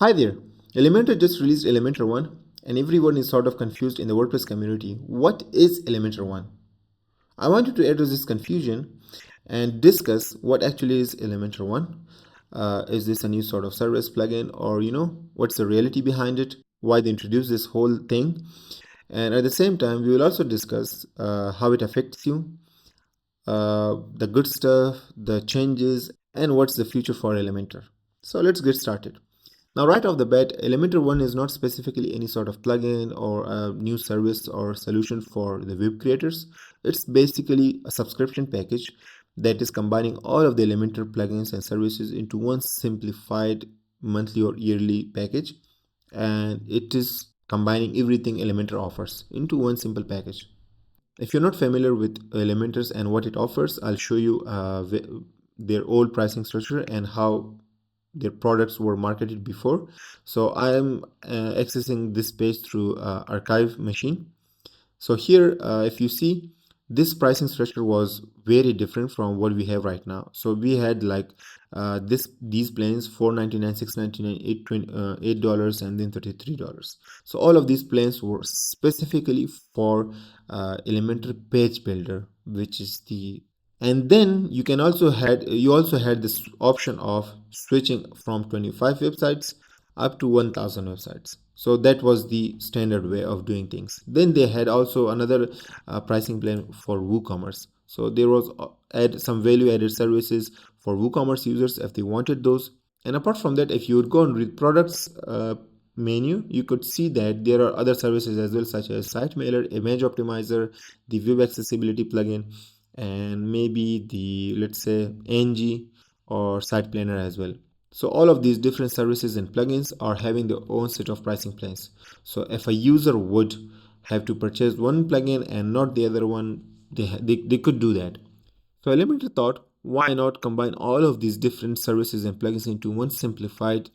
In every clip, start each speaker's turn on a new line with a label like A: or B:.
A: Hi there. Elementor just released Elementor One, and everyone is sort of confused in the WordPress community. What is Elementor One? I wanted to address this confusion and discuss what actually is Elementor One. Is this a new sort of service plugin, or what's the reality behind it? Why they introduced this whole thing? And at the same time, we will also discuss how it affects you, the good stuff, the changes, and what's the future for Elementor. So let's get started. Now, right off the bat, Elementor One is not specifically any sort of plugin or a new service or solution for the web creators. It's basically a subscription package that is combining all of the Elementor plugins and services into one simplified monthly or yearly package, and it is combining everything Elementor offers into one simple package. If you're not familiar with Elementors and what it offers, I'll show you their old pricing structure and how their products were marketed before. So I am accessing this page through archive machine. So here, if you see, this pricing structure was very different from what we have right now. So we had like these plans: $4.99, $6.99, $8, and then $33. So all of these plans were specifically for Elementor Page Builder, which is the, and then you also had this option of switching from 25 websites up to 1000 websites. So that was the standard way of doing things. Then they had also another pricing plan for WooCommerce. So there was some value added services for WooCommerce users if they wanted those. And apart from that, if you would go and read products menu, you could see that there are other services as well, such as Site Mailer, Image Optimizer, the Web Accessibility plugin, and maybe the, let's say, NG or Site Planner as well. So all of these different services and plugins are having their own set of pricing plans. So if a user would have to purchase one plugin and not the other one, they could do that. So Elementor thought, why not combine all of these different services and plugins into one simplified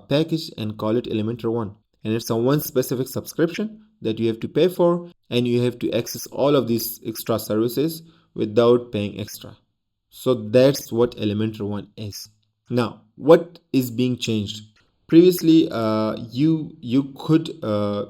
A: package and call it Elementor One. And it's a one specific subscription that you have to pay for, and you have to access all of these extra services without paying extra. So that's what Elementor One is. Now, what is being changed? Previously, you could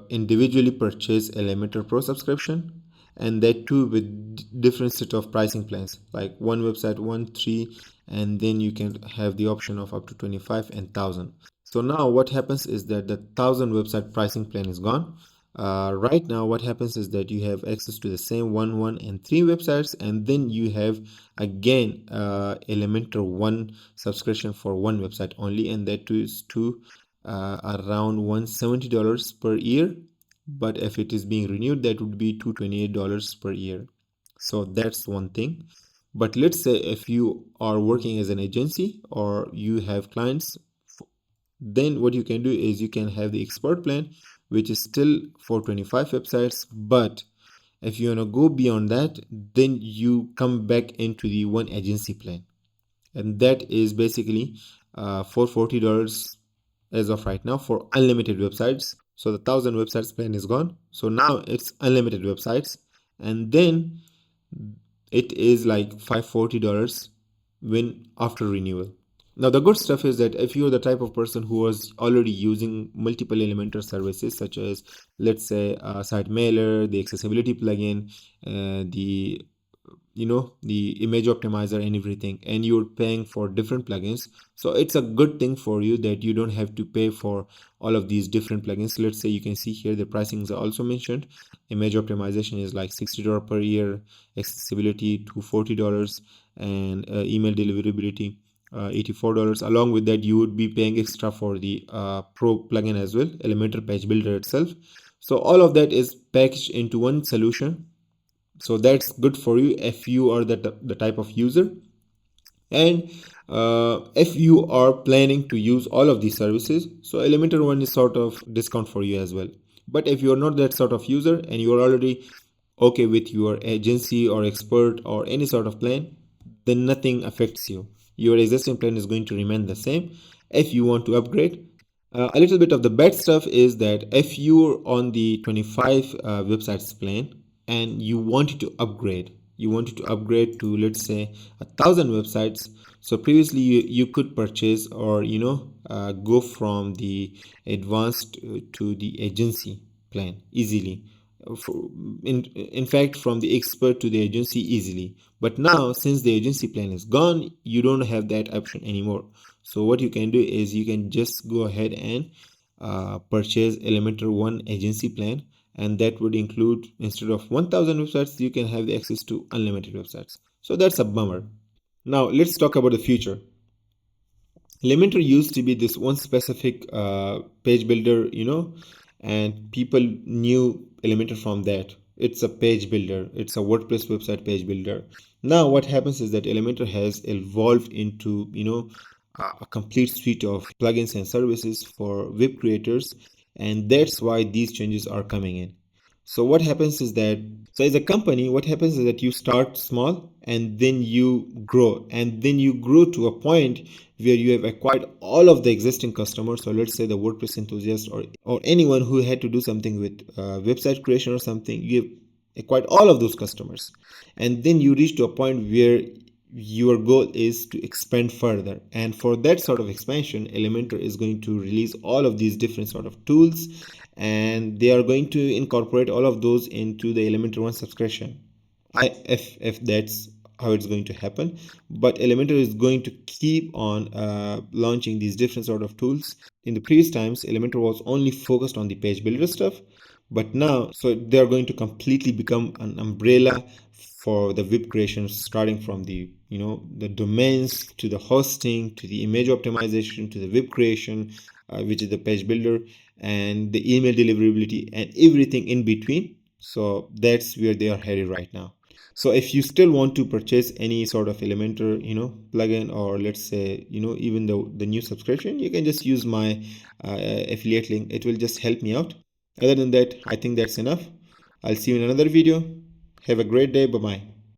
A: individually purchase Elementor Pro subscription, and that too with different set of pricing plans, like one website, 1, 3, and then you can have the option of up to 25 and 1000. So now what happens is that the 1000 website pricing plan is gone. Right now what happens is that you have access to the same 1, 1, and 3 websites, and then you have again Elementor One subscription for one website only, and that too is to around $170 per year. But if it is being renewed, that would be $228 per year. So that's one thing. But let's say if you are working as an agency or you have clients, then what you can do is you can have the expert plan, which is still for 25 websites. But if you want to go beyond that, then you come back into the one agency plan, and that is basically for $40 as of right now for unlimited websites. So the 1000 websites plan is gone, so now it's unlimited websites, and then it is like $540 when after renewal. Now the good stuff is that if you're the type of person who was already using multiple Elementor services, such as, let's say, Site Mailer, the accessibility plugin, the image optimizer and everything, and you're paying for different plugins, so it's a good thing for you that you don't have to pay for all of these different plugins. Let's say you can see here the pricings are also mentioned. Image optimization is like $60 per year, accessibility to $40, and email deliverability $84. Along with that, you would be paying extra for the pro plugin as well, Elementor Page Builder itself. So all of that is packaged into one solution. So that's good for you if you are the type of user, and if you are planning to use all of these services, so Elementor One is sort of discount for you as well. But if you are not that sort of user and you are already okay with your agency or expert or any sort of plan, then nothing affects you. Your existing plan is going to remain the same. If you want to upgrade, a little bit of the bad stuff is that if you're on the 25 websites plan and you wanted to upgrade, you wanted to upgrade to, let's say, 1,000 websites. So previously you could purchase, or go from the advanced to the agency plan easily. In fact, from the expert to the agency easily. But now, since the agency plan is gone, you don't have that option anymore. So what you can do is you can just go ahead and purchase Elementor One agency plan, and that would include, instead of 1,000 websites, you can have the access to unlimited websites. So that's a bummer. Now let's talk about the future. Elementor used to be this one specific page builder, and people knew Elementor from that. It's a page builder, it's a WordPress website page builder. Now what happens is that Elementor has evolved into, a complete suite of plugins and services for web creators, and that's why these changes are coming in. So what happens is that, so as a company, what happens is that you start small and then you grow, and then you grow to a point where you have acquired all of the existing customers. So let's say the WordPress enthusiast, or anyone who had to do something with website creation or something, you have acquired all of those customers. And then you reach to a point where your goal is to expand further, and for that sort of expansion, Elementor is going to release all of these different sort of tools, and they are going to incorporate all of those into the Elementor One subscription. If that's how it's going to happen. But Elementor is going to keep on launching these different sort of tools. In the previous times, Elementor was only focused on the page builder stuff, but now, so they are going to completely become an umbrella for the web creation, starting from the the domains, to the hosting, to the image optimization, to the web creation, which is the page builder, and the email deliverability, and everything in between. So that's where they are headed right now. So if you still want to purchase any sort of Elementor plugin, or let's say even the new subscription, you can just use my affiliate link. It will just help me out. Other than that, I think that's enough. I'll see you in another video. Have a great day. Bye bye.